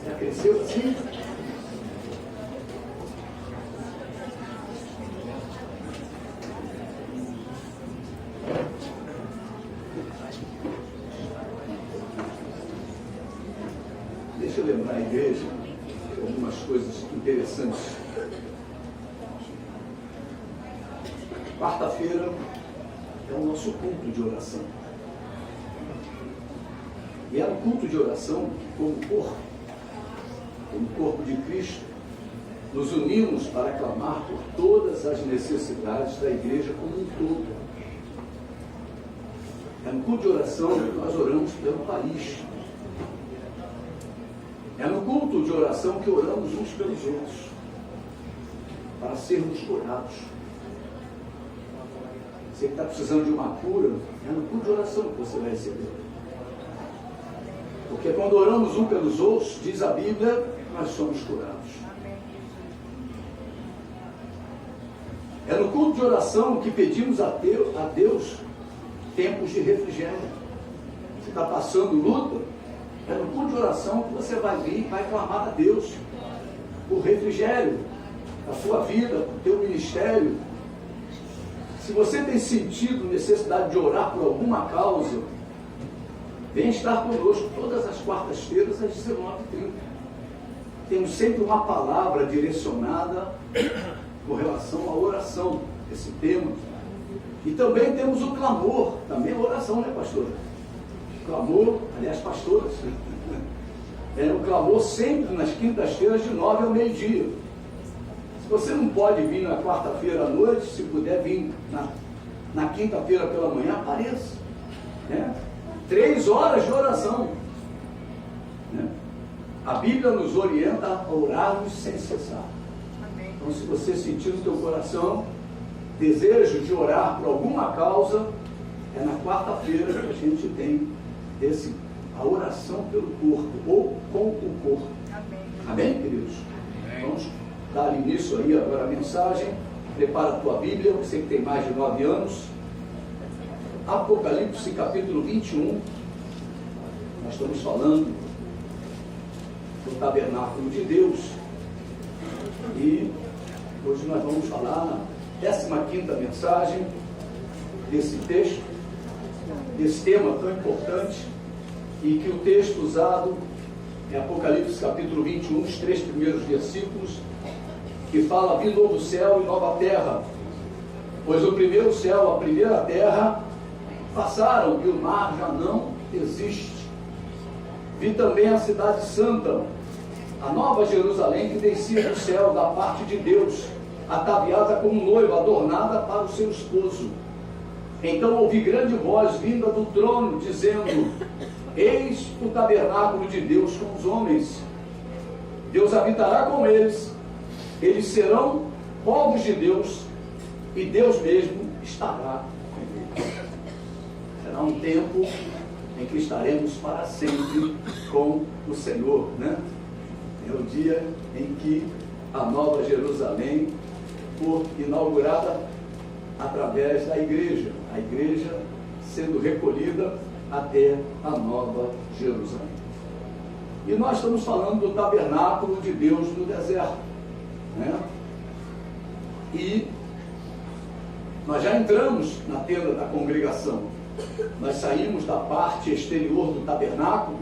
Já cresceu assim? Deixa eu lembrar a igreja algumas coisas interessantes. Quarta-feira é o nosso culto de oração. E é um culto de oração como corpo de Cristo, nos unimos para clamar por todas as necessidades da igreja como um todo. É no culto de oração que nós oramos pelo país. É no culto de oração que oramos uns pelos outros, para sermos curados. Você que está precisando de uma cura, é no culto de oração que você vai receber. Porque quando oramos um pelos outros, diz a Bíblia, nós somos curados. É no culto de oração que pedimos a Deus tempos de refrigério. Você está passando luta, é no culto de oração que você vai vir e vai clamar a Deus por refrigério da sua vida, do teu ministério. Se você tem sentido necessidade de orar por alguma causa, vem estar conosco todas as quartas-feiras às 19h30. Temos sempre uma palavra direcionada com relação à oração, esse tema. E também temos o clamor, também a oração, né, pastora? Clamor, aliás, pastoras. É o clamor sempre nas quintas-feiras de 9 ao meio-dia. Se você não pode vir na quarta-feira à noite, se puder vir na quinta-feira pela manhã, apareça. Né? 3 horas de oração. Né? A Bíblia nos orienta a orarmos sem cessar. Amém. Então, se você sentir no teu coração desejo de orar por alguma causa, é na quarta-feira que a gente tem a oração pelo corpo, ou com o corpo. Amém, Amém queridos? Amém. Vamos dar início aí agora à mensagem. Prepara a tua Bíblia, você que tem mais de 9 anos. Apocalipse capítulo 21. Nós estamos falando do tabernáculo de Deus. E hoje nós vamos falar na 15ª mensagem desse texto, desse tema tão importante, e que o texto usado é Apocalipse capítulo 21, os 3 primeiros versículos, que fala: vi novo céu e nova terra, pois o primeiro céu, a primeira terra passaram e o mar já não existe. Vi também a cidade santa, a nova Jerusalém, que descia do céu da parte de Deus, ataviada como noiva, adornada para o seu esposo. Então ouvi grande voz vinda do trono, dizendo: eis o tabernáculo de Deus com os homens. Deus habitará com eles, eles serão povos de Deus, e Deus mesmo estará com eles. Será um tempo em que estaremos para sempre com o Senhor, né? É o dia em que a nova Jerusalém for inaugurada através da igreja, a igreja sendo recolhida até a nova Jerusalém. E nós estamos falando do tabernáculo de Deus no deserto, né? E nós já entramos na tenda da congregação. Nós saímos da parte exterior do tabernáculo.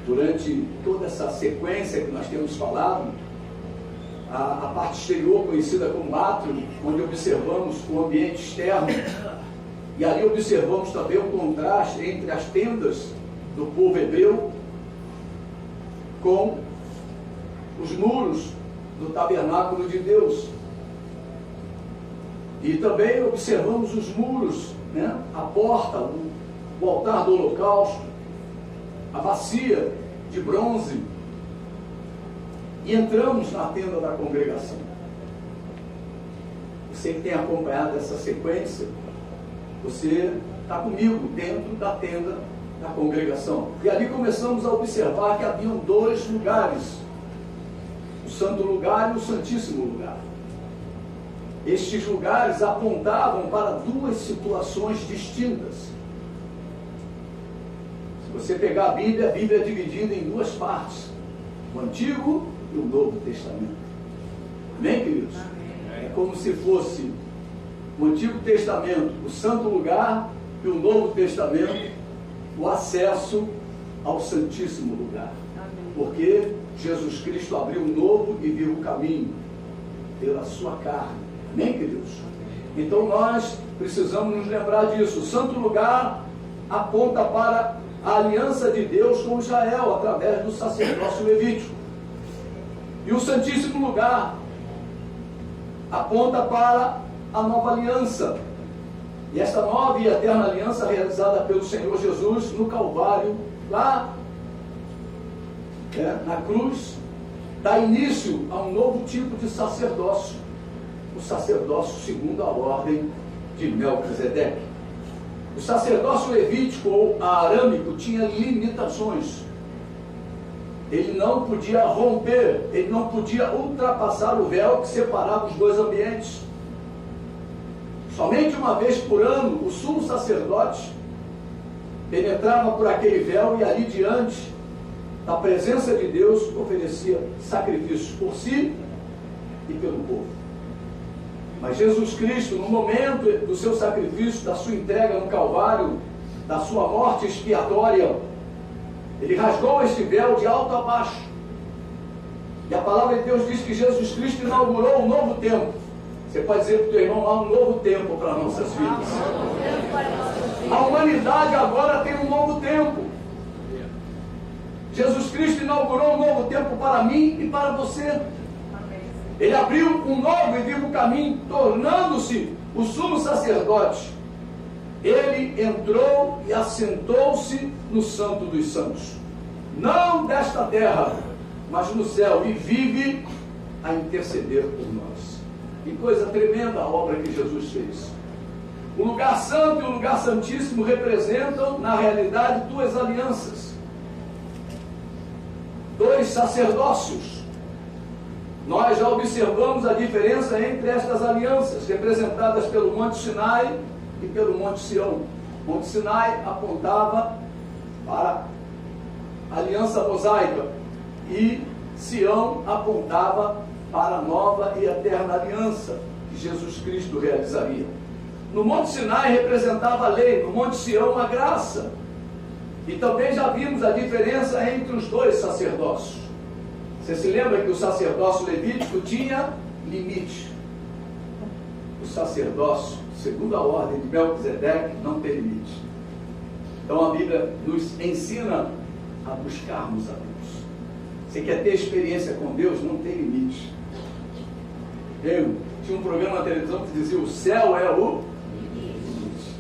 Durante toda essa sequência que nós temos falado, a parte exterior, conhecida como átrio, onde observamos o ambiente externo, e ali observamos também o contraste entre as tendas do povo hebreu com os muros do tabernáculo de Deus. E também observamos os muros, né? A porta, o altar do holocausto, a bacia de bronze. E entramos na tenda da congregação. Você que tem acompanhado essa sequência, você está comigo dentro da tenda da congregação. E ali começamos a observar que haviam 2 lugares: o santo lugar e o santíssimo lugar. Estes lugares apontavam para 2 situações distintas. Se Você pegar a Bíblia é dividida em duas partes: o Antigo e o Novo Testamento. Amém, queridos? É como se fosse o Antigo Testamento, o santo lugar, e o Novo Testamento, o acesso ao Santíssimo Lugar. Porque Jesus Cristo abriu um novo e vivo caminho pela sua carne. Amém, queridos? Então nós precisamos nos lembrar disso. O santo lugar aponta para a aliança de Deus com Israel, através do sacerdócio levítico. E o Santíssimo Lugar aponta para a nova aliança. E esta nova e eterna aliança realizada pelo Senhor Jesus no Calvário, lá na cruz, dá início a um novo tipo de sacerdócio, o sacerdócio segundo a ordem de Melquisedeque. O sacerdócio levítico ou arâmico tinha limitações. Ele não podia romper, ele não podia ultrapassar o véu que separava os dois ambientes. Somente uma vez por ano, o sumo sacerdote penetrava por aquele véu e ali diante da presença de Deus oferecia sacrifícios por si e pelo povo. Mas Jesus Cristo, no momento do seu sacrifício, da sua entrega no Calvário, da sua morte expiatória, ele rasgou este véu de alto a baixo. E a palavra de Deus diz que Jesus Cristo inaugurou um novo tempo. Você pode dizer para o teu irmão, há um novo tempo para nossas vidas. A humanidade agora tem um novo tempo. Jesus Cristo inaugurou um novo tempo para mim e para você. Ele abriu um novo e vivo caminho, tornando-se o sumo sacerdote. Ele entrou e assentou-se no Santo dos Santos, não desta terra, mas no céu, e vive a interceder por nós. Que coisa tremenda a obra que Jesus fez. O lugar santo e o lugar santíssimo representam, na realidade, duas alianças, dois sacerdócios. Nós já observamos a diferença entre estas alianças, representadas pelo Monte Sinai e pelo Monte Sião. O Monte Sinai apontava para a aliança mosaica e Sião apontava para a nova e eterna aliança que Jesus Cristo realizaria. No Monte Sinai representava a lei, no Monte Sião a graça. E também já vimos a diferença entre os dois sacerdócios. Você se lembra que o sacerdócio levítico tinha limite? O sacerdócio, segundo a ordem de Melquisedeque, não tem limite. Então a Bíblia nos ensina a buscarmos a Deus. Você quer ter experiência com Deus? Não tem limite. Eu tinha um programa na televisão que dizia: o céu é o limite.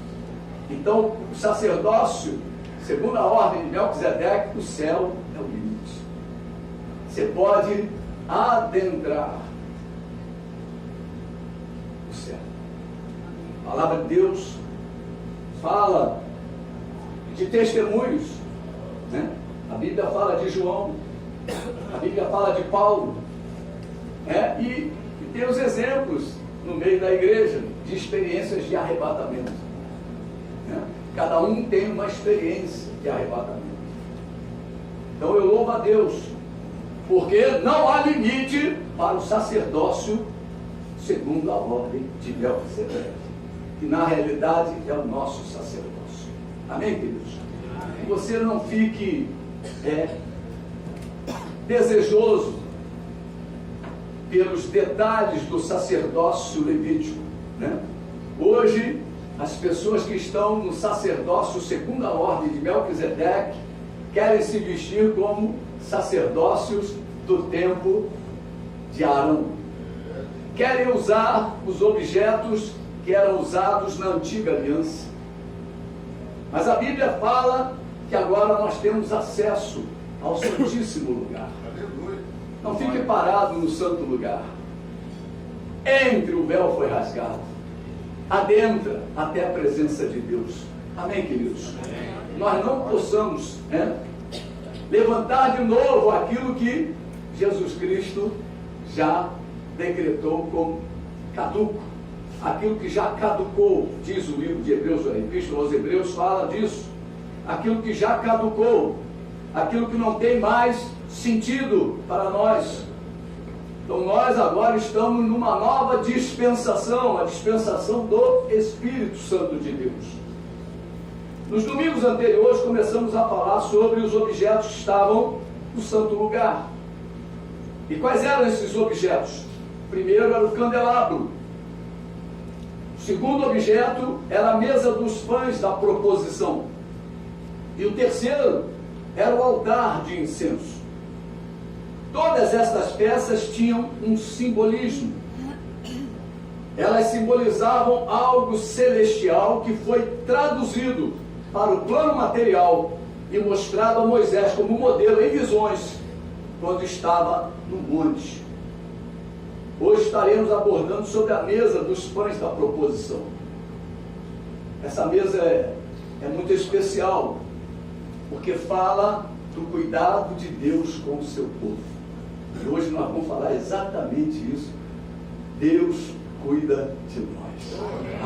Então o sacerdócio, segundo a ordem de Melquisedeque, o céu é o limite. Você pode adentrar o céu. A palavra de Deus fala de testemunhos, né? A Bíblia fala de João, a Bíblia fala de Paulo, né? E tem os exemplos no meio da igreja de experiências de arrebatamento, né? Cada um tem uma experiência de arrebatamento. Então eu louvo a Deus, porque não há limite para o sacerdócio segundo a ordem de Melquisedeque, que na realidade é o nosso sacerdócio. Amém, queridos? Que você não fique desejoso pelos detalhes do sacerdócio levítico, né? Hoje, as pessoas que estão no sacerdócio segundo a ordem de Melquisedeque querem se vestir como sacerdócios do tempo de Arão. Querem usar os objetos que eram usados na antiga aliança. Mas a Bíblia fala que agora nós temos acesso ao Santíssimo Lugar. Não fique parado no santo lugar. Entre, o véu foi rasgado. Adentra até a presença de Deus. Amém, queridos? Amém. Nós não possamos levantar de novo aquilo que Jesus Cristo já decretou como caduco. Aquilo que já caducou, diz o livro de Hebreus, a Epístola aos Hebreus fala disso. aquilo que já caducou, aquilo que não tem mais sentido para nós. Então nós agora estamos numa nova dispensação, a dispensação do Espírito Santo de Deus. Nos domingos anteriores começamos a falar sobre os objetos que estavam no santo lugar. E quais eram esses objetos? O primeiro era o candelabro. O segundo objeto era a mesa dos pães da proposição. E o terceiro era o altar de incenso. Todas estas peças tinham um simbolismo. Elas simbolizavam algo celestial que foi traduzido para o plano material e mostrado a Moisés como modelo em visões, quando estava no monte. Hoje estaremos abordando sobre a mesa dos pães da proposição. Essa mesa é muito especial, porque fala do cuidado de Deus com o seu povo. E hoje nós vamos falar exatamente isso. Deus cuida de nós.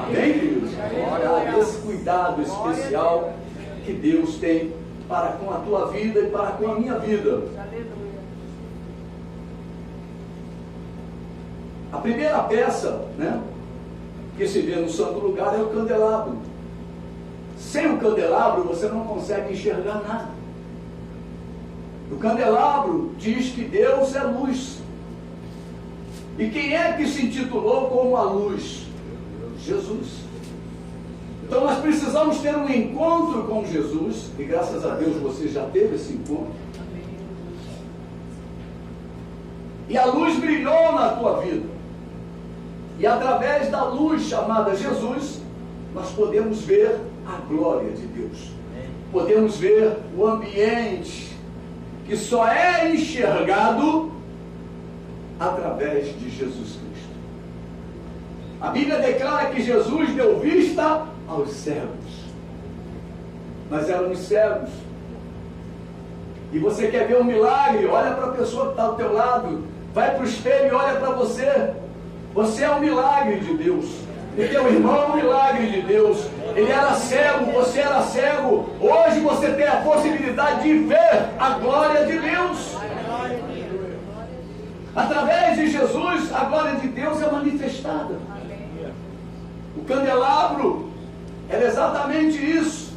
Amém, queridos? Esse cuidado especial que Deus tem para com a tua vida e para com a minha vida. A primeira peça, que se vê no santo lugar é o candelabro. Sem o candelabro você não consegue enxergar nada. O candelabro diz que Deus é luz. E quem é que se intitulou como a luz? Jesus. Então nós precisamos ter um encontro com Jesus, e graças a Deus você já teve esse encontro. E a luz brilhou na tua vida. E através da luz chamada Jesus, nós podemos ver a glória de Deus. Podemos ver o ambiente que só é enxergado através de Jesus Cristo. A Bíblia declara que Jesus deu vista aos cegos. Nós éramos cegos. E você quer ver um milagre? Olha para a pessoa que está ao teu lado. Vai para o espelho e olha para você. Você é um milagre de Deus. E teu irmão é um milagre de Deus. Ele era cego, você era cego. Hoje você tem a possibilidade de ver a glória de Deus. Através de Jesus, a glória de Deus é manifestada. O candelabro era exatamente isso.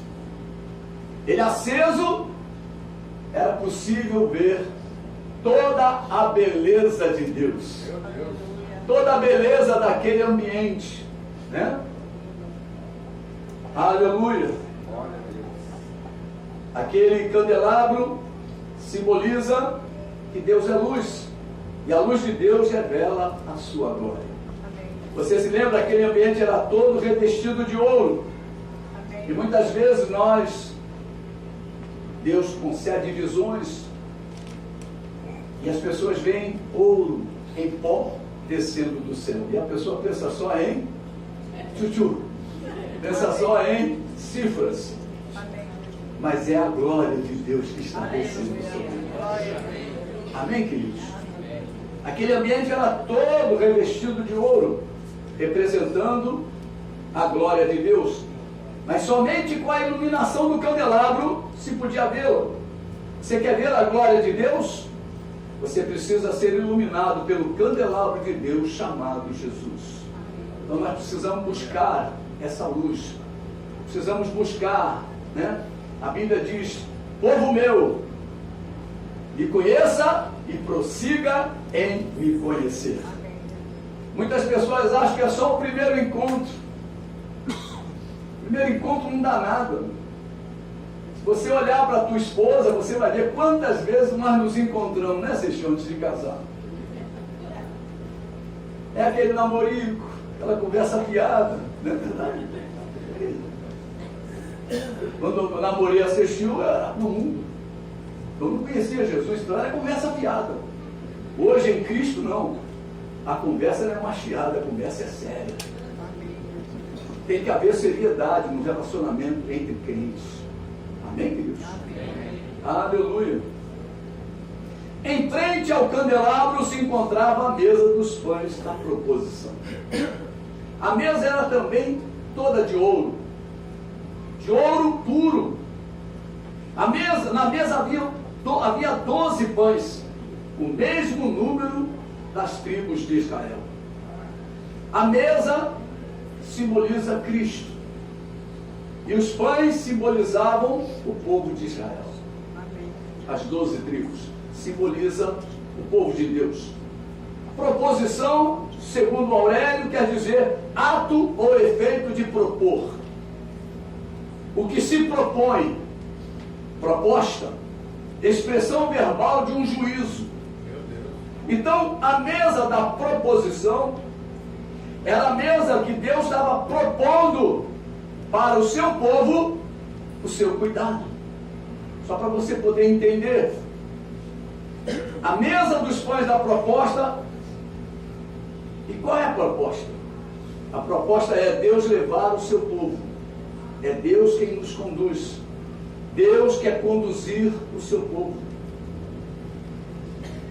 Ele aceso, era possível ver toda a beleza de Deus. Toda a beleza daquele ambiente, Aleluia. Aquele candelabro simboliza que Deus é luz, e a luz de Deus revela a sua glória. Você se lembra? Aquele ambiente era todo revestido de ouro. E muitas vezes Deus concede visões, e as pessoas veem ouro em pó descendo do céu, e a pessoa pensa só em pensa só em cifras, mas é a glória de Deus que está descendo sobre nós. Amém, queridos? Aquele ambiente era todo revestido de ouro, representando a glória de Deus, mas somente com a iluminação do candelabro se podia vê-la. Você quer ver a glória de Deus? Você precisa ser iluminado pelo candelabro de Deus chamado Jesus. Então nós precisamos buscar essa luz. Precisamos buscar, A Bíblia diz: povo meu, me conheça e prossiga em me conhecer. Muitas pessoas acham que é só o primeiro encontro. O primeiro encontro não dá nada. Se você olhar para a tua esposa, você vai ver quantas vezes nós nos encontramos, Seixão, antes de casar. É aquele namorico, aquela conversa fiada, não é verdade? Quando eu namorei a Seixão, eu era no mundo. Eu não conhecia Jesus, então era conversa fiada. Hoje em Cristo, não. A conversa não é machiada, a conversa é séria. Tem que haver seriedade no relacionamento entre crentes. Amém, queridos? Amém. Aleluia. Em frente ao candelabro se encontrava a mesa dos pães da proposição. A mesa era também toda de ouro puro. Na mesa havia 12 pães, o mesmo número das tribos de Israel. A mesa simboliza Cristo, e os pães simbolizavam o povo de Israel. As 12 tribos simbolizam o povo de Deus. Proposição, segundo Aurélio, quer dizer ato ou efeito de propor. O que se propõe, proposta, expressão verbal de um juízo. Então, a mesa da proposição era a mesa que Deus estava propondo para o seu povo o seu cuidado. Só para você poder entender. A mesa dos pães da proposta. E qual é a proposta? A proposta é Deus levar o seu povo. É Deus quem nos conduz. Deus quer conduzir o seu povo.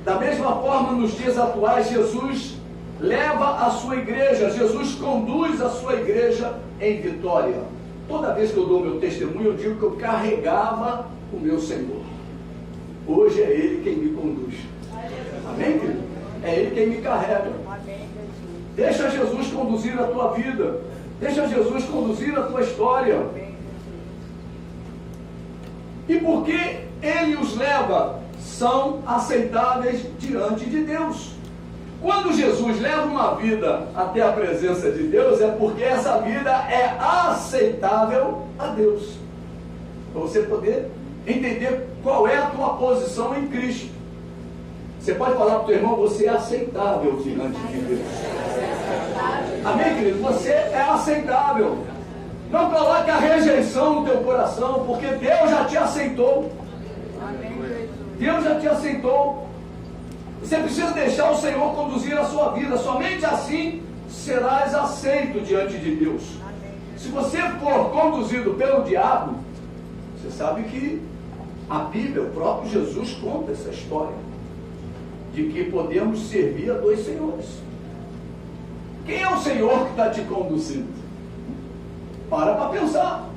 Da mesma forma, nos dias atuais, Jesus leva a sua igreja, Jesus conduz a sua igreja em vitória. Toda vez que eu dou meu testemunho, eu digo que eu carregava o meu Senhor. Hoje é Ele quem me conduz. Amém, querido? É Ele quem me carrega. Deixa Jesus conduzir a tua vida. Deixa Jesus conduzir a tua história. E por que Ele os leva? São aceitáveis diante de Deus. Quando Jesus leva uma vida até a presença de Deus, é porque essa vida é aceitável a Deus. Para você poder entender qual é a tua posição em Cristo. Você pode falar para o teu irmão, você é aceitável diante de Deus. Amém, querido? Você é aceitável. Não coloque a rejeição no teu coração, porque Deus já te aceitou. Deus já te aceitou. Você precisa deixar o Senhor conduzir a sua vida. Somente assim serás aceito diante de Deus. Se você for conduzido pelo diabo, você sabe que a Bíblia, o próprio Jesus conta essa história, de que podemos servir a dois senhores. Quem é o Senhor que está te conduzindo? Para pensar.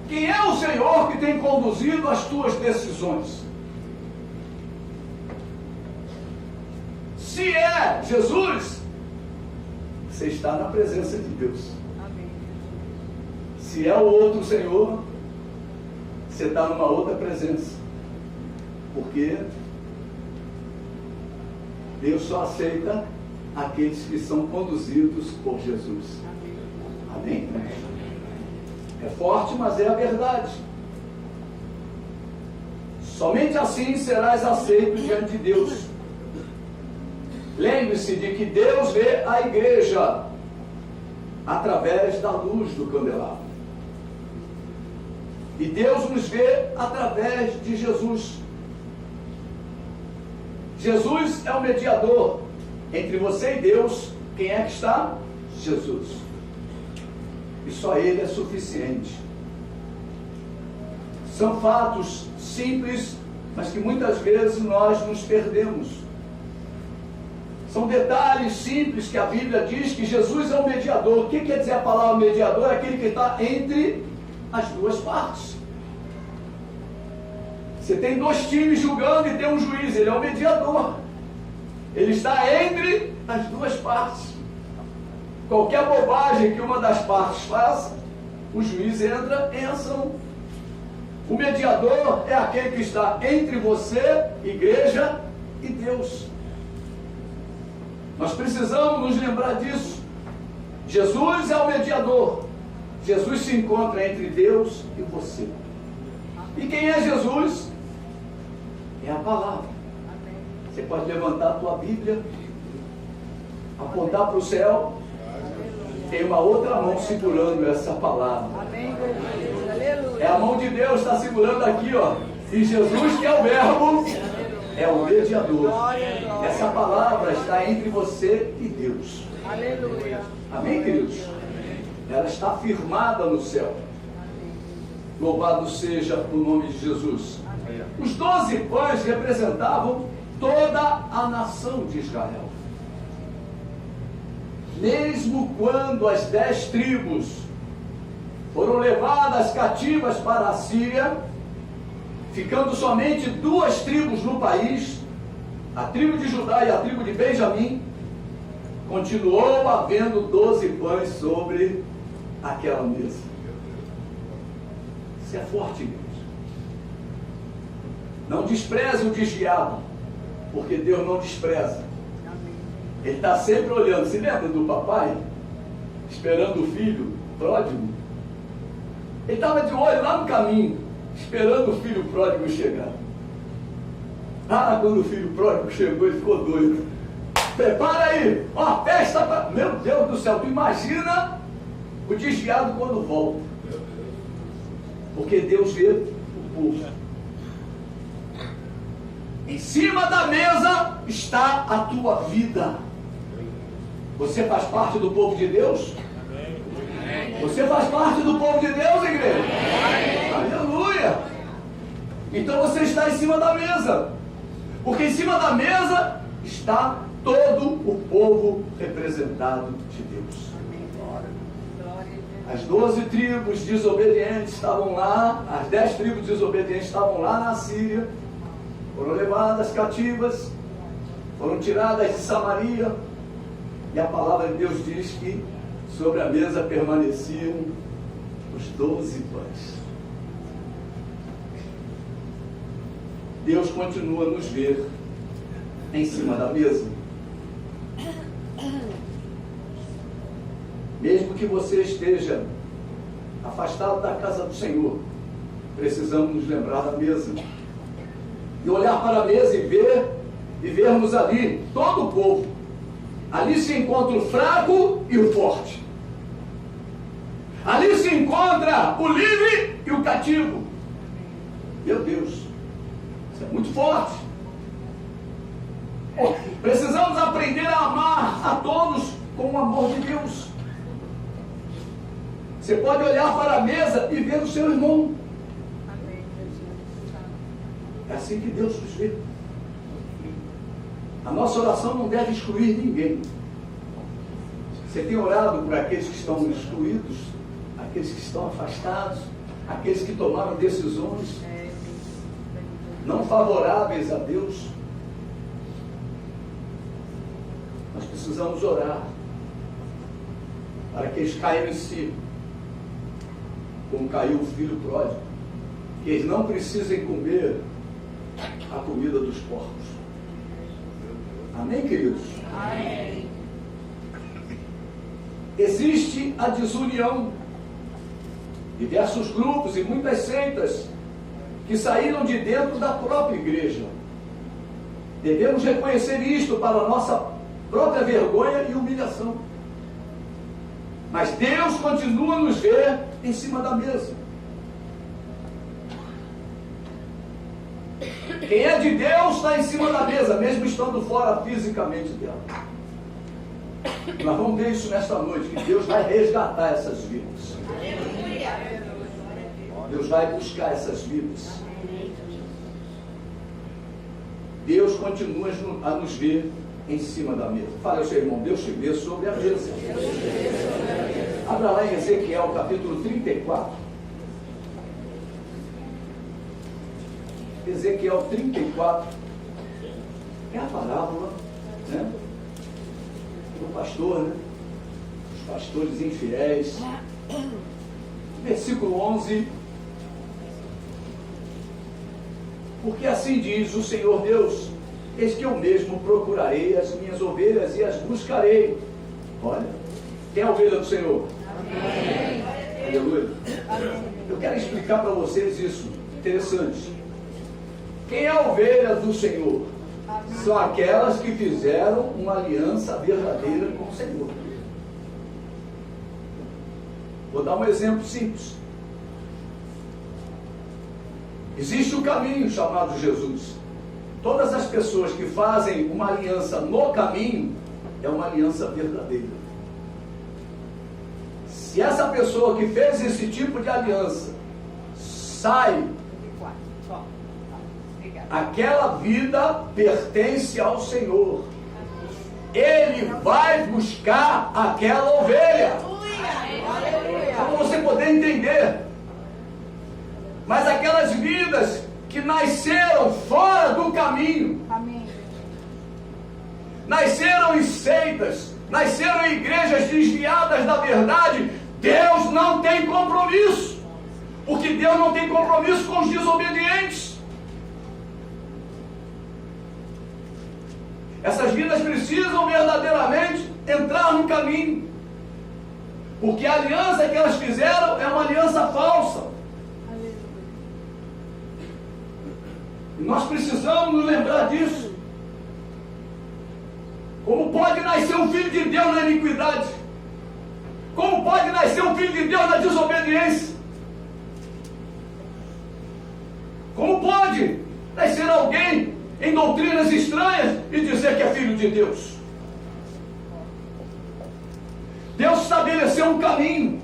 Quem é o Senhor que tem conduzido as tuas decisões? Se é Jesus, você está na presença de Deus. Amém. Se é o outro Senhor, você está numa outra presença. Porque Deus só aceita aqueles que são conduzidos por Jesus. Amém? Amém? É forte, mas é a verdade. Somente assim serás aceito diante de Deus. Lembre-se de que Deus vê a igreja através da luz do candelabro. E Deus nos vê através de Jesus. Jesus é o mediador entre você e Deus. Quem é que está? Jesus. E só Ele é suficiente. São fatos simples, mas que muitas vezes nós nos perdemos. São detalhes simples que a Bíblia diz que Jesus é o mediador. O que quer dizer a palavra mediador? É aquele que está entre as duas partes. Você tem dois times julgando e tem um juiz. Ele é o mediador. Ele está entre as duas partes. Qualquer bobagem que uma das partes faça, o juiz entra em ação. O mediador é aquele que está entre você, igreja, e Deus. Nós precisamos nos lembrar disso. Jesus é o mediador. Jesus se encontra entre Deus e você. E quem é Jesus? É a palavra. Você pode levantar a tua Bíblia, apontar para o céu. Tem uma outra mão segurando essa palavra. É a mão de Deus que está segurando aqui, ó. E Jesus, que é o verbo, é o mediador. Essa palavra está entre você e Deus. Aleluia. Amém, queridos? Ela está firmada no céu. Louvado seja o nome de Jesus. Os 12 pães representavam toda a nação de Israel. Mesmo quando as 10 tribos foram levadas cativas para a Síria, ficando somente 2 tribos no país, a tribo de Judá e a tribo de Benjamim, continuou havendo 12 pães sobre aquela mesa. Isso é forte, irmãos. Não despreze o desviado, porque Deus não despreza. Ele está sempre olhando. Se lembra do papai esperando o filho pródigo? Ele estava de olho lá no caminho, esperando o filho pródigo chegar. Quando o filho pródigo chegou, ele ficou doido. Prepara aí, ó, festa pra... Meu Deus do céu, tu imagina o desviado quando volta. Porque Deus vê o povo. Em cima da mesa está a tua vida. Você faz parte do povo de Deus? Você faz parte do povo de Deus, igreja? Aleluia! Então você está em cima da mesa. Porque em cima da mesa está todo o povo representado de Deus. As 12 tribos desobedientes estavam lá, as 10 tribos desobedientes estavam lá na Síria, foram levadas cativas, foram tiradas de Samaria, e a palavra de Deus diz que sobre a mesa permaneciam os 12 pães. Deus continua a nos ver em cima da mesa. Mesmo que você esteja afastado da casa do Senhor, precisamos nos lembrar da mesa. E olhar para a mesa e vermos ali todo o povo. Ali se encontra o fraco e o forte. Ali se encontra o livre e o cativo. Meu Deus, isso é muito forte. Precisamos aprender a amar a todos com o amor de Deus. Você pode olhar para a mesa e ver o seu irmão. É assim que Deus nos vê. A nossa oração não deve excluir ninguém. Você tem orado por aqueles que estão excluídos, aqueles que estão afastados, aqueles que tomaram decisões não favoráveis a Deus. Nós precisamos orar para que eles caiam em si, como caiu o filho pródigo, que eles não precisem comer a comida dos porcos. Amém, queridos? Amém. Existe a desunião, diversos grupos e muitas seitas que saíram de dentro da própria igreja. Devemos reconhecer isto para a nossa própria vergonha e humilhação. Mas Deus continua a nos ver em cima da mesa. Quem é de Deus está em cima da mesa, mesmo estando fora fisicamente dela. Nós vamos ver isso nesta noite, que Deus vai resgatar essas vidas. Deus vai buscar essas vidas. Deus continua a nos ver em cima da mesa. Fala ao seu irmão, Deus te vê sobre a mesa. Abra lá em Ezequiel capítulo 34. Ezequiel 34 é a parábola, né, do pastor, né, os pastores infiéis. Versículo 11. Porque assim diz o Senhor Deus: eis que eu mesmo procurarei as minhas ovelhas e as buscarei. Olha, quem é a ovelha do Senhor? Amém. Aleluia. Eu quero explicar para vocês isso, interessante. Quem é a ovelha do Senhor? São aquelas que fizeram uma aliança verdadeira com o Senhor. Vou dar um exemplo simples. Existe um caminho chamado Jesus. Todas as pessoas que fazem uma aliança no caminho, é uma aliança verdadeira. Se essa pessoa que fez esse tipo de aliança sai, aquela vida pertence ao Senhor. Ele vai buscar aquela ovelha. Para você poder entender. Mas aquelas vidas que nasceram fora do caminho. Amém. Nasceram em seitas, nasceram em igrejas desviadas da verdade. Deus não tem compromisso, porque Deus não tem compromisso com os desobedientes. Essas vidas precisam verdadeiramente entrar no caminho, porque a aliança que elas fizeram é uma aliança falsa. E nós precisamos nos lembrar disso. Como pode nascer um filho de Deus na iniquidade? Como pode nascer um filho de Deus na desobediência? Como pode nascer alguém em doutrinas estranhas e dizer que é filho de Deus? Deus estabeleceu um caminho,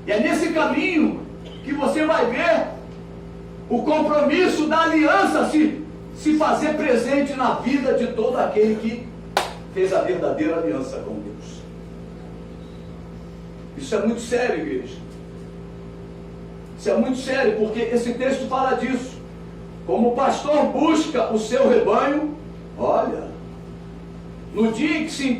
e é nesse caminho que você vai ver o compromisso da aliança se fazer presente na vida de todo aquele que fez a verdadeira aliança com Deus. Isso é muito sério, igreja. Isso é muito sério, porque esse texto fala disso. Como o pastor busca o seu rebanho, olha, no dia em que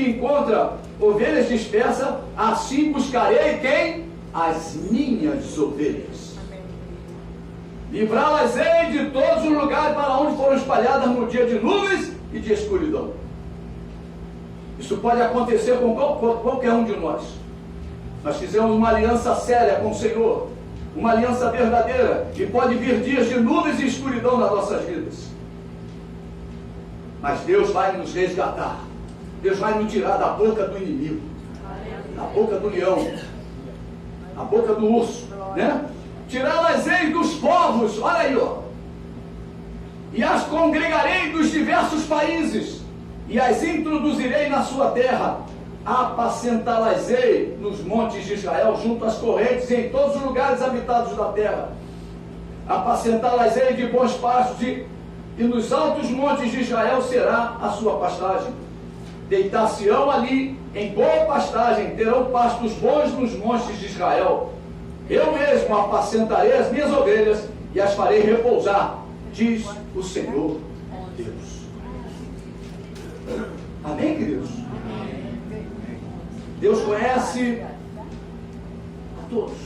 encontra ovelhas dispersas, assim buscarei quem? As minhas ovelhas. Livrá-las-ei de todos os lugares para onde foram espalhadas no dia de nuvens e de escuridão. Isso pode acontecer com qualquer um de nós. Nós fizemos uma aliança séria com o Senhor, uma aliança verdadeira, e pode vir dias de nuvens e escuridão nas nossas vidas. Mas Deus vai nos resgatar. Deus vai nos tirar da boca do inimigo, da boca do leão, da boca do urso, né? Tirá-las-ei dos povos, olha aí, ó. E as congregarei dos diversos países, e as introduzirei na sua terra. Apacentá-las-ei nos montes de Israel, junto às correntes e em todos os lugares habitados da terra. Apacentá-las-ei de bons pastos, e nos altos montes de Israel será a sua pastagem. Deitar-se-ão ali em boa pastagem, terão pastos bons nos montes de Israel. Eu mesmo apacentarei as minhas ovelhas e as farei repousar, diz o Senhor Deus. Amém, queridos? Deus conhece a todos.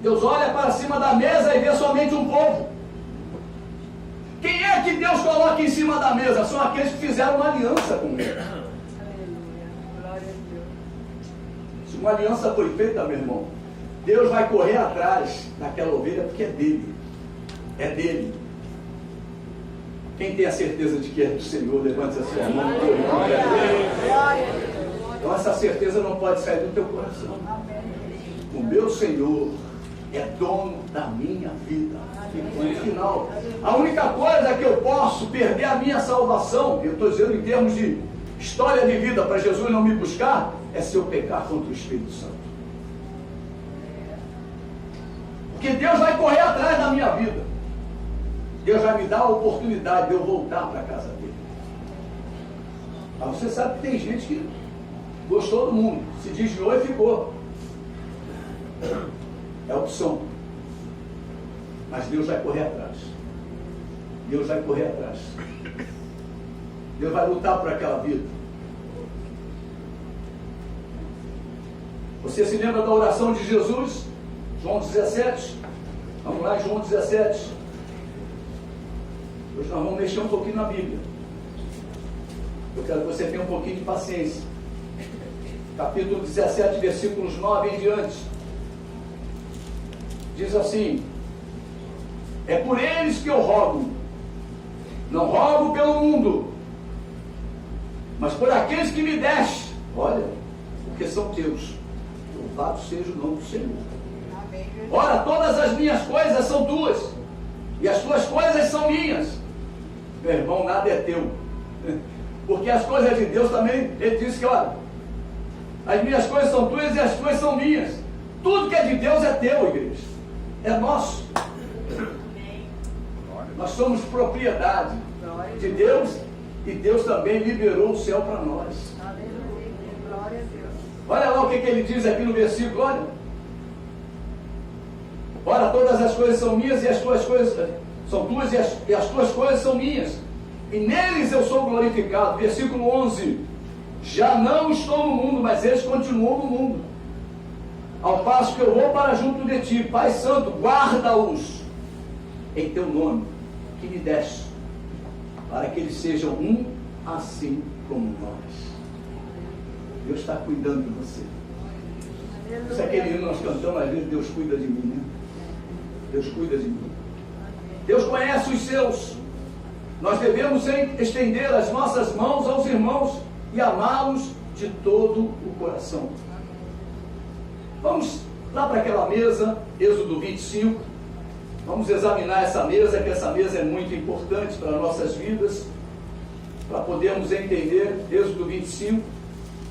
Deus olha para cima da mesa e vê somente um povo. Quem é que Deus coloca em cima da mesa? São aqueles que fizeram uma aliança com Ele. Se uma aliança foi feita, meu irmão, Deus vai correr atrás daquela ovelha porque é dele. É dele. Quem tem a certeza de que é do Senhor, levante a sua mão. Então essa certeza não pode sair do teu coração. O meu Senhor é dono da minha vida. E ponto final. A única coisa que eu posso perder a minha salvação, eu estou dizendo em termos de história de vida, para Jesus não me buscar, é se eu pecar contra o Espírito Santo. Porque Deus vai correr atrás da minha vida. Deus vai me dar a oportunidade de eu voltar para a casa dele. Mas você sabe que tem gente que gostou do mundo, se desviou e ficou. É opção. Mas Deus vai correr atrás. Deus vai correr atrás. Deus vai lutar por aquela vida. Você se lembra da oração de Jesus? João 17. Vamos lá, João 17. Hoje nós vamos mexer um pouquinho na Bíblia. Eu quero que você tenha um pouquinho de paciência. Capítulo 17, versículos 9 em diante. Diz assim: é por eles que eu rogo. Não rogo pelo mundo, mas por aqueles que me deste. Olha, porque são teus. Louvado seja o nome do Senhor. Ora, todas as minhas coisas são tuas, e as tuas coisas são minhas. Meu irmão, nada é teu. Porque as coisas de Deus também, ele disse que, olha, as minhas coisas são tuas e as tuas são minhas. Tudo que é de Deus é teu, igreja. É nosso. Nós somos propriedade de Deus, e Deus também liberou o céu para nós. Olha lá o que ele diz aqui no versículo, olha. Ora, todas as coisas são minhas e as tuas coisas são tuas e as tuas coisas são minhas. E neles eu sou glorificado. Versículo 11. Já não estou no mundo, mas eles continuam no mundo. Ao passo que eu vou para junto de ti, Pai Santo, guarda-os em teu nome, que me deste, para que eles sejam um, assim como nós. Deus está cuidando de você. Isso é aquele hino que nós cantamos, às vezes, Deus cuida de mim, né? Deus cuida de mim. Deus conhece os seus. Nós devemos estender as nossas mãos aos irmãos e amá-los de todo o coração. Vamos lá para aquela mesa, Êxodo 25. Vamos examinar essa mesa, que essa mesa é muito importante para nossas vidas, para podermos entender. Êxodo 25,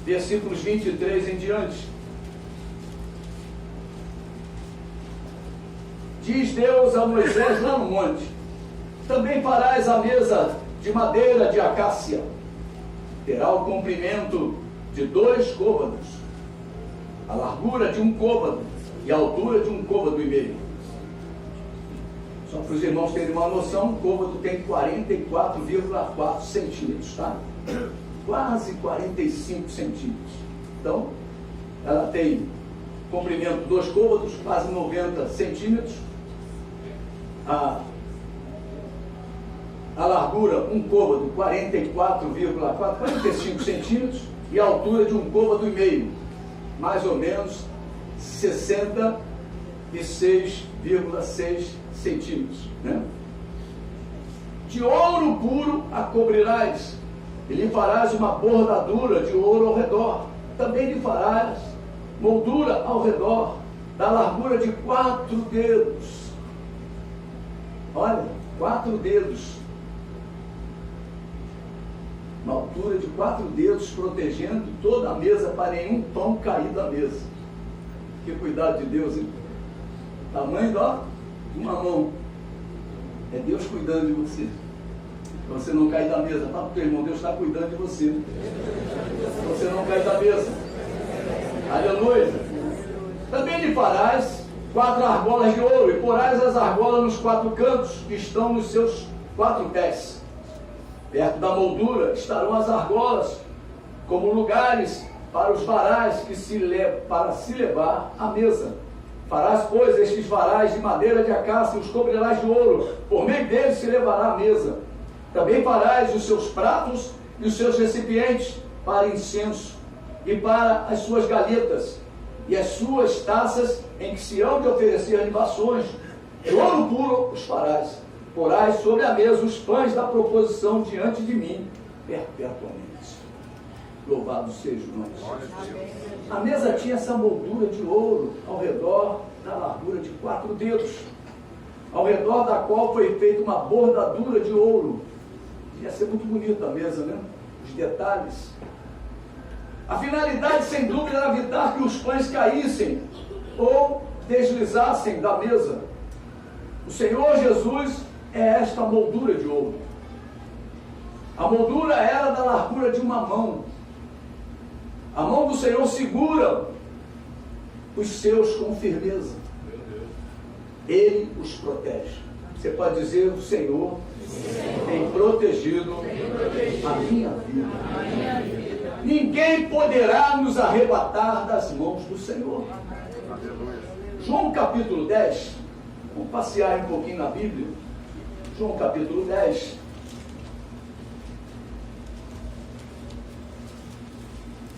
versículos 23 em diante. Diz Deus a Moisés lá no monte: também farás a mesa de madeira de acácia. Terá o comprimento de 2 côvados, a largura de 1 côvado e a altura de 1 côvado e meio. Só para os irmãos terem uma noção, um côvado tem 44,4 centímetros, tá? Quase 45 centímetros. Então, ela tem comprimento 2 côvados, quase 90 centímetros. A largura, 1 côvado, 45 centímetros, e a altura de 1 côvado e meio, mais ou menos 66,6 centímetros, né? De ouro puro a cobrirás, e lhe farás uma bordadura de ouro ao redor. Também lhe farás moldura ao redor, da largura de 4 dedos. Olha, 4 dedos. Uma altura de 4 dedos, protegendo toda a mesa para nenhum pão cair da mesa. Que cuidado de Deus, hein? Tamanho de uma mão. É Deus cuidando de você. Para você não cair da mesa. Fala para o teu irmão, Deus está cuidando de você. Para você não cair da mesa. Aleluia. Também lhe farás 4 argolas de ouro, e porás as argolas nos 4 cantos, que estão nos seus 4 pés. Perto da moldura estarão as argolas, como lugares para os varais para se levar à mesa. Farás, pois, estes varais de madeira de acácia, e os cobrirás de ouro, por meio deles se levará à mesa. Também farás os seus pratos e os seus recipientes para incenso, e para as suas galetas, e as suas taças em que se hão de oferecer libações. De ouro puro os farás. Porás sobre a mesa os pães da proposição diante de mim perpetuamente. Louvado seja o nome de Jesus. A mesa tinha essa moldura de ouro ao redor da largura de 4 dedos, ao redor da qual foi feita uma bordadura de ouro. Ia ser muito bonita a mesa, né? Os detalhes. A finalidade, sem dúvida, era evitar que os pães caíssem ou deslizassem da mesa. O Senhor Jesus é esta moldura de ouro. A moldura era da largura de uma mão. A mão do Senhor segura os seus com firmeza. Ele os protege. Você pode dizer: o Senhor tem protegido a minha vida. Ninguém poderá nos arrebatar das mãos do Senhor. João capítulo 10. Vamos passear um pouquinho na Bíblia. João capítulo 10.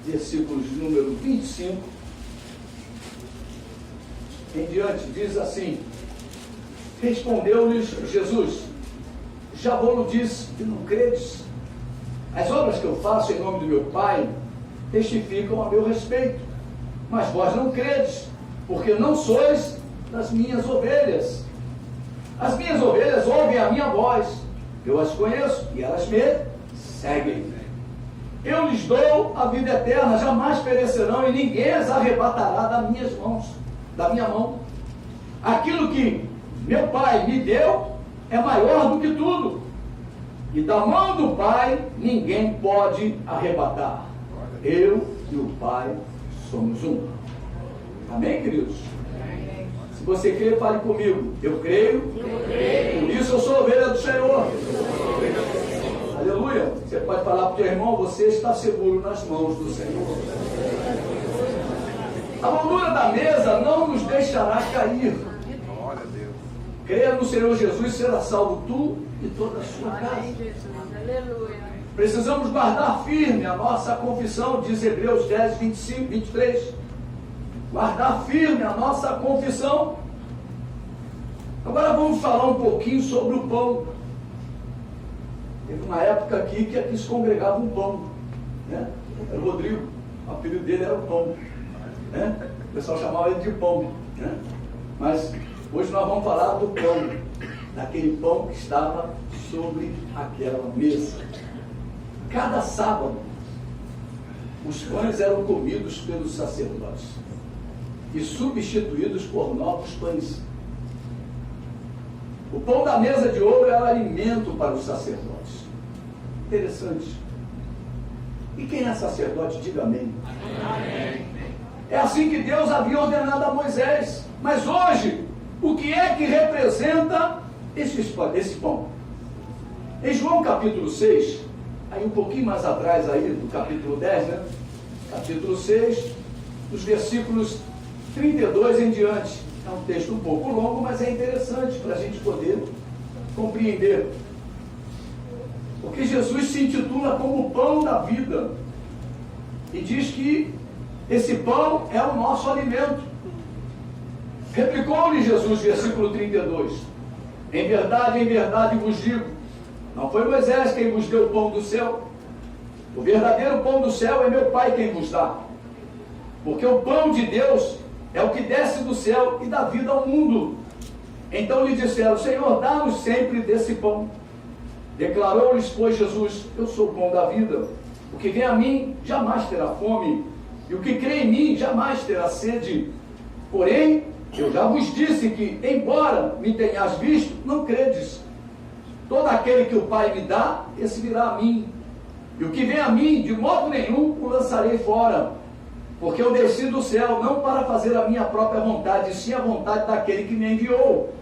Versículos de número 25 em diante, diz assim: respondeu-lhes Jesus: já vou-lo disse, e não credes? As obras que eu faço em nome do meu Pai testificam a meu respeito, mas vós não credes, porque não sois das minhas ovelhas. As minhas ovelhas ouvem a minha voz, eu as conheço e elas me seguem. Eu lhes dou a vida eterna, jamais perecerão, e ninguém as arrebatará das minhas mãos, da minha mão. Aquilo que meu Pai me deu é maior do que tudo, e da mão do Pai ninguém pode arrebatar. Eu e o Pai somos um. Amém, queridos? Se você crê, fale comigo. Eu creio. Por isso eu sou ovelha do Senhor. Aleluia. Você pode falar para o teu irmão, você está seguro nas mãos do Senhor. A moldura da mesa não nos deixará cair. Glória a Deus. Creia no Senhor Jesus, será salvo tu e toda a sua casa. Precisamos guardar firme a nossa confissão, diz Hebreus 10, 25, 23. Guardar firme a nossa confissão. Agora vamos falar um pouquinho sobre o pão. Teve uma época aqui que aqui se congregava um pão, né? Era o Rodrigo, o apelido dele era o pão, né? O pessoal chamava ele de pão, né? Mas hoje nós vamos falar do pão, daquele pão que estava sobre aquela mesa. Cada sábado, os pães eram comidos pelos sacerdotes e substituídos por novos pães. O pão da mesa de ouro era alimento para os sacerdotes. Interessante. E quem é sacerdote, diga amém. Amém. É assim que Deus havia ordenado a Moisés. Mas hoje, o que é que representa esse pão? Em João capítulo 6, aí um pouquinho mais atrás aí do capítulo 10, né? Capítulo 6, dos versículos 32 em diante. É um texto um pouco longo, mas é interessante para a gente poder compreender. Porque Jesus se intitula como o pão da vida. E diz que esse pão é o nosso alimento. Replicou-lhe Jesus, versículo 32. Em verdade vos digo, não foi Moisés quem vos deu o pão do céu. O verdadeiro pão do céu é meu Pai quem vos dá. Porque o pão de Deus é o que desce do céu e dá vida ao mundo. Então lhe disseram, Senhor, dá-nos sempre desse pão. Declarou-lhes, pois, Jesus, eu sou o pão da vida. O que vem a mim jamais terá fome, e o que crê em mim jamais terá sede. Porém, eu já vos disse que, embora me tenhas visto, não credes. Todo aquele que o Pai me dá, esse virá a mim. E o que vem a mim, de modo nenhum, o lançarei fora. Porque eu desci do céu, não para fazer a minha própria vontade, sim a vontade daquele que me enviou.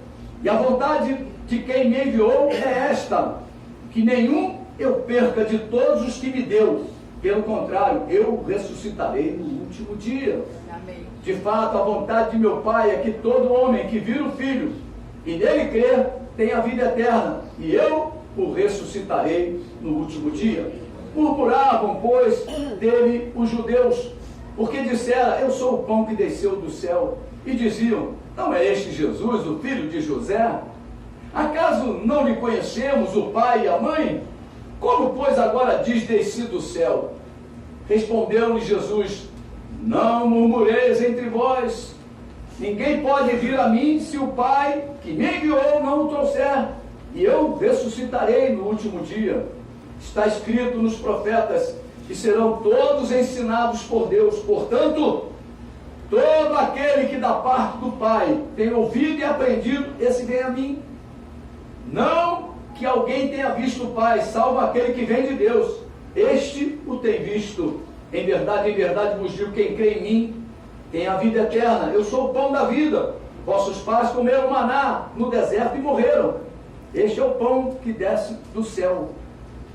E a vontade de quem me enviou é esta, que nenhum eu perca de todos os que me deu. Pelo contrário, eu ressuscitarei no último dia. Amém. De fato, a vontade de meu Pai é que todo homem que vira o Filho e nele crer, tenha a vida eterna. E eu o ressuscitarei no último dia. Murmuravam, pois, dele os judeus, porque dissera, eu sou o pão que desceu do céu. E diziam, não é este Jesus, o filho de José? Acaso não lhe conhecemos o pai e a mãe? Como, pois, agora diz desci do céu? Respondeu-lhe Jesus, não murmureis entre vós. Ninguém pode vir a mim se o Pai que me enviou não o trouxer. E eu ressuscitarei no último dia. Está escrito nos profetas que serão todos ensinados por Deus. Portanto, todo aquele que da parte do Pai tem ouvido e aprendido, esse vem a mim. Não que alguém tenha visto o Pai, salvo aquele que vem de Deus. Este o tem visto. Em verdade vos digo, quem crê em mim tem a vida eterna. Eu sou o pão da vida. Vossos pais comeram maná no deserto e morreram. Este é o pão que desce do céu,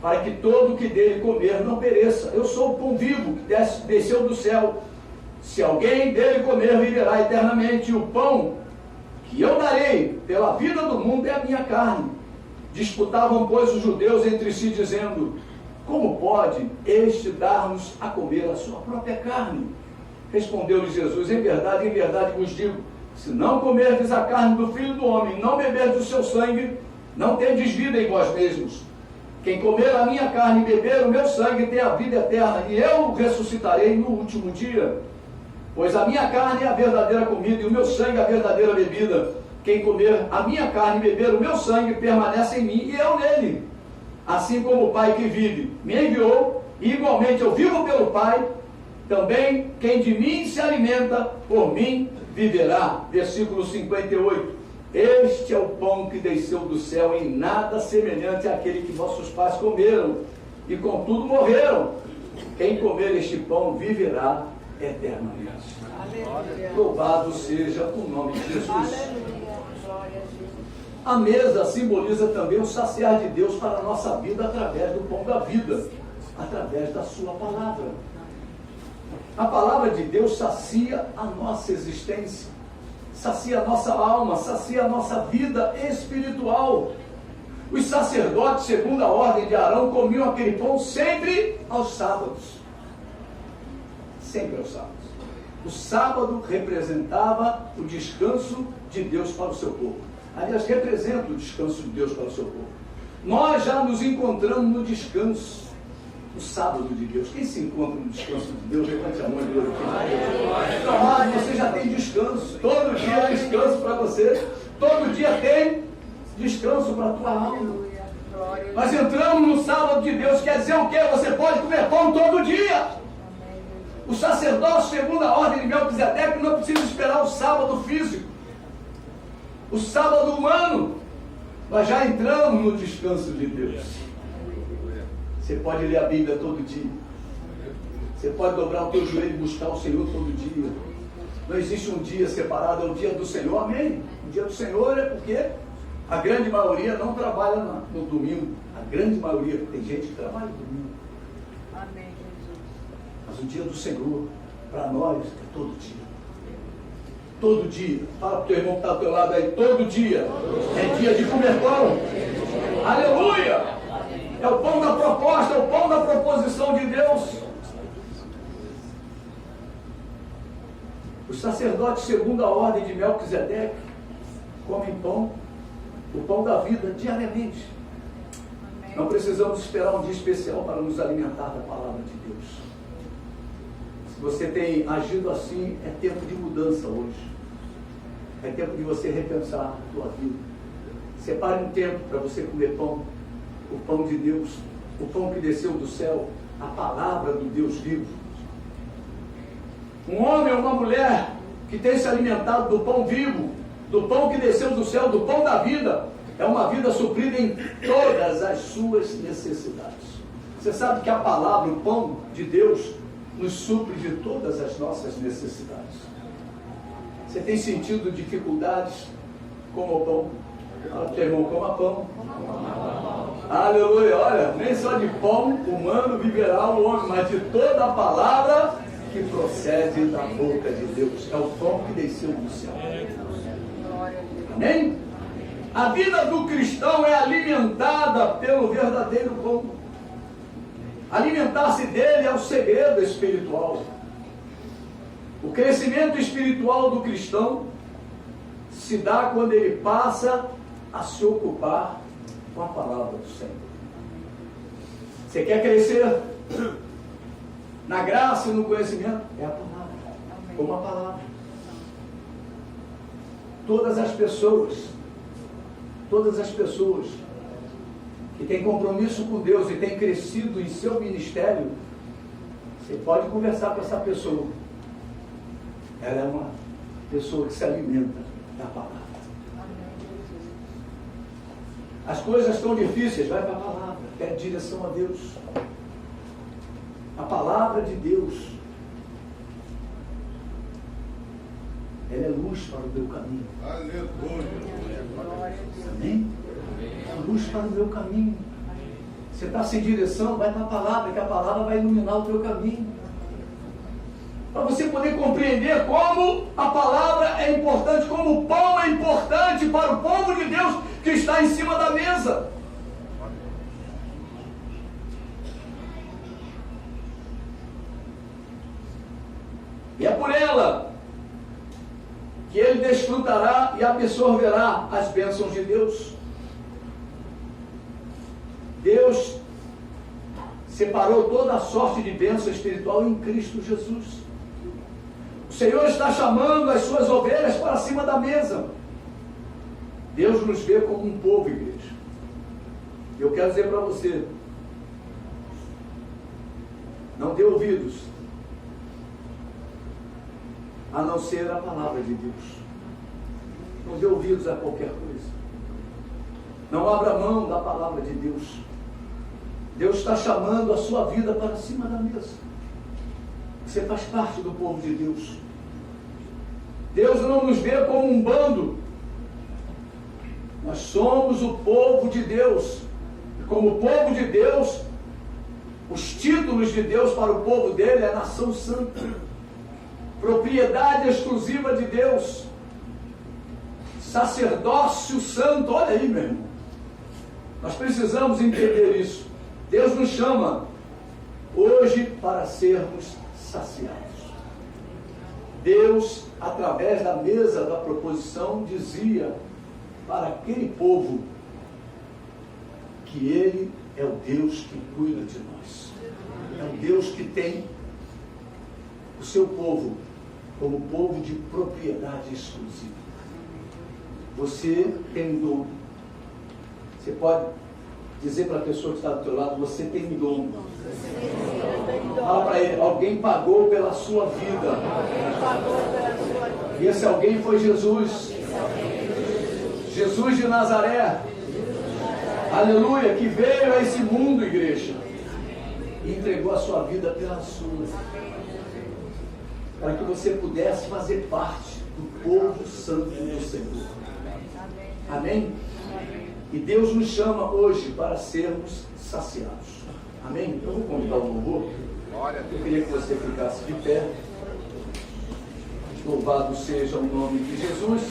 para que todo o que dele comer não pereça. Eu sou o pão vivo que desceu do céu. Se alguém dele comer, viverá eternamente. E o pão que eu darei pela vida do mundo é a minha carne. Disputavam, pois, os judeus entre si, dizendo, como pode este dar-nos a comer a sua própria carne? Respondeu-lhe Jesus, em verdade vos digo, se não comerdes a carne do Filho do Homem, não beberdes o seu sangue, não tendes vida em vós mesmos. Quem comer a minha carne e beber o meu sangue tem a vida eterna, e eu o ressuscitarei no último dia. Pois a minha carne é a verdadeira comida, e o meu sangue é a verdadeira bebida. Quem comer a minha carne e beber o meu sangue permanece em mim, e eu nele. Assim como o Pai que vive me enviou, e igualmente eu vivo pelo Pai, também quem de mim se alimenta, por mim viverá. Versículo 58. Este é o pão que desceu do céu, em nada semelhante àquele que vossos pais comeram, e contudo morreram. Quem comer este pão viverá eternamente. Aleluia. Louvado seja o nome de Jesus. Aleluia. Glória a Jesus. A mesa simboliza também o saciar de Deus para a nossa vida através do pão da vida, através da sua palavra. A palavra de Deus sacia a nossa existência, sacia a nossa alma, sacia a nossa vida espiritual. Os sacerdotes, segundo a ordem de Arão, comiam aquele pão sempre aos sábados. Sempre aos sábados. O sábado representava o descanso de Deus para o seu povo. Aliás, representa o descanso de Deus para o seu povo. Nós já nos encontramos no descanso, no sábado de Deus. Quem se encontra no descanso de Deus, levante a mão e glorifique a Deus. Você já tem descanso. Todo dia é descanso para você. Todo dia tem descanso para a tua alma. Nós entramos no sábado de Deus, quer dizer o quê? Você pode comer pão todo dia. O sacerdote, segundo a ordem de Melquisedeque, não precisa esperar o sábado físico, o sábado humano. Nós já entramos no descanso de Deus. Você pode ler a Bíblia todo dia. Você pode dobrar o teu joelho e buscar o Senhor todo dia. Não existe um dia separado, é o dia do Senhor, amém? O dia do Senhor é porque a grande maioria não trabalha no domingo. A grande maioria, tem gente que trabalha no domingo. Amém, Jesus. Mas o dia do Senhor, para nós, é todo dia. Todo dia. Fala para o teu irmão que está ao teu lado aí, todo dia. É dia de comer pão. Aleluia! É o pão da proposta, é o pão da proposição de Deus. Os sacerdotes, segundo a ordem de Melquisedeque, comem pão, o pão da vida, diariamente. Amém. Não precisamos esperar um dia especial para nos alimentar da palavra de Deus. Se você tem agido assim, é tempo de mudança hoje. É tempo de você repensar a tua vida. Separe um tempo para você comer pão, o pão de Deus, o pão que desceu do céu, a palavra do Deus vivo. Um homem ou uma mulher que tem se alimentado do pão vivo, do pão que desceu do céu, do pão da vida, é uma vida suprida em todas as suas necessidades. Você sabe que a palavra, o pão de Deus, nos supre de todas as nossas necessidades. Você tem sentido dificuldades? Coma o pão. Fala para o teu irmão, coma pão. Aleluia, olha, nem só de pão humano viverá o homem, mas de toda a palavra que procede da boca de Deus. É o pão que desceu do céu. Amém? A vida do cristão é alimentada pelo verdadeiro pão. Alimentar-se dele é o segredo espiritual. O crescimento espiritual do cristão se dá quando ele passa a se ocupar com a palavra do Senhor. Você quer crescer na graça e no conhecimento? É a palavra. Como a palavra. Todas as pessoas que têm compromisso com Deus e têm crescido em seu ministério, você pode conversar com essa pessoa. Ela é uma pessoa que se alimenta da palavra. As coisas estão difíceis, vai para a palavra, pede direção a Deus. A palavra de Deus, ela é luz para o meu caminho. Aleluia. Amém? É luz para o meu caminho. Você está sem direção, vai para a palavra, que a palavra vai iluminar o teu caminho. Para você poder compreender como a palavra é importante, como o pão é importante para o povo de Deus que está em cima da mesa. E é por ela que ele desfrutará e absorverá as bênçãos de Deus. Deus separou toda a sorte de bênção espiritual em Cristo Jesus. O Senhor está chamando as suas ovelhas para cima da mesa. Deus nos vê como um povo, igreja. Eu quero dizer para você, não dê ouvidos, a não ser a palavra de Deus. Não dê ouvidos a qualquer coisa. Não abra mão da palavra de Deus. Deus está chamando a sua vida para cima da mesa. Você faz parte do povo de Deus. Deus não nos vê como um bando. Nós somos o povo de Deus. E como povo de Deus, os títulos de Deus para o povo dele é nação santa, propriedade exclusiva de Deus, sacerdócio santo. Olha aí, meu irmão, nós precisamos entender isso. Deus nos chama hoje para sermos saciados. Deus, através da mesa da proposição, dizia para aquele povo que Ele é o Deus que cuida de nós. É o Deus que tem o seu povo como povo de propriedade exclusiva. Você tem um dom. Você pode dizer para a pessoa que está do teu lado: você tem um dom. Fala para ele: alguém pagou pela sua vida. E esse alguém foi Jesus. Jesus de Nazaré. Aleluia, que veio a esse mundo, igreja, e entregou a sua vida pela sua, para que você pudesse fazer parte do povo santo do Senhor. Amém? E Deus nos chama hoje para sermos saciados. Amém? Eu vou convidar o louvor. Eu queria que você ficasse de pé. Louvado seja o nome de Jesus.